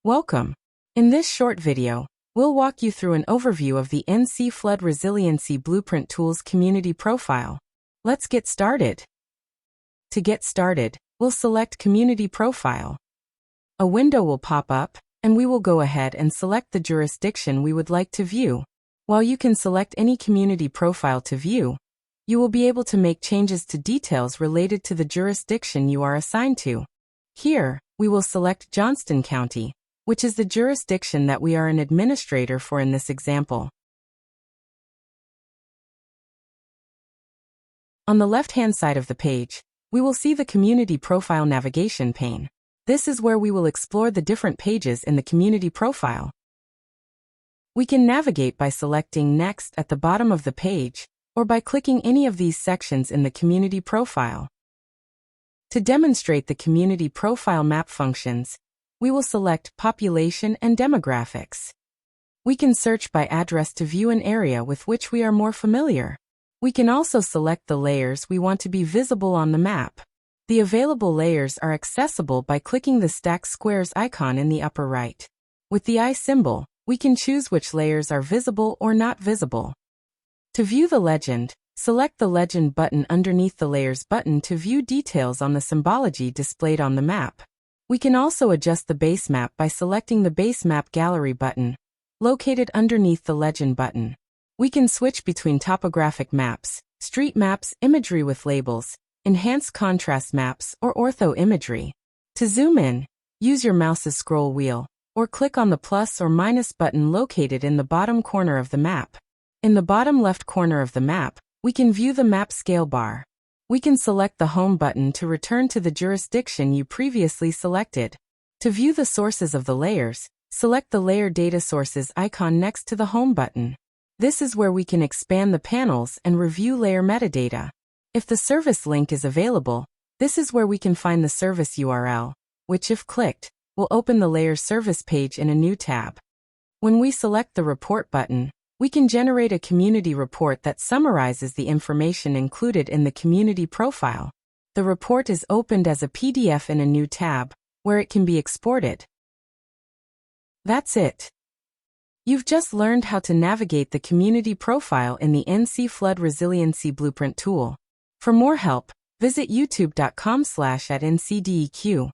Welcome. In this short video, we'll walk you through an overview of the NC Flood Resiliency Blueprint Tools Community Profile. Let's get started. To get started, we'll select Community Profile. A window will pop up, and we will go ahead and select the jurisdiction we would like to view. While you can select any community profile to view, you will be able to make changes to details related to the jurisdiction you are assigned to. Here, we will select Johnston County, which is the jurisdiction that we are an administrator for in this example. On the left-hand side of the page, we will see the Community Profile navigation pane. This is where we will explore the different pages in the Community Profile. We can navigate by selecting Next at the bottom of the page, or by clicking any of these sections in the Community Profile. To demonstrate the Community Profile map functions, we will select Population and Demographics. We can search by address to view an area with which we are more familiar. We can also select the layers we want to be visible on the map. The available layers are accessible by clicking the stack squares icon in the upper right. With the eye symbol, we can choose which layers are visible or not visible. To view the legend, select the Legend button underneath the Layers button to view details on the symbology displayed on the map. We can also adjust the base map by selecting the Base Map Gallery button, located underneath the Legend button. We can switch between topographic maps, street maps, imagery with labels, enhanced contrast maps, or ortho imagery. To zoom in, use your mouse's scroll wheel, or click on the plus or minus button located in the bottom corner of the map. In the bottom left corner of the map, we can view the map scale bar. We can select the Home button to return to the jurisdiction you previously selected. To view the sources of the layers, select the Layer Data Sources icon next to the Home button. This is where we can expand the panels and review layer metadata. If the service link is available, this is where we can find the service URL, which if clicked, will open the Layer Service page in a new tab. When we select the Report button, we can generate a community report that summarizes the information included in the community profile. The report is opened as a PDF in a new tab, where it can be exported. That's it. You've just learned how to navigate the community profile in the NC Flood Resiliency Blueprint tool. For more help, visit youtube.com/@ncdeq.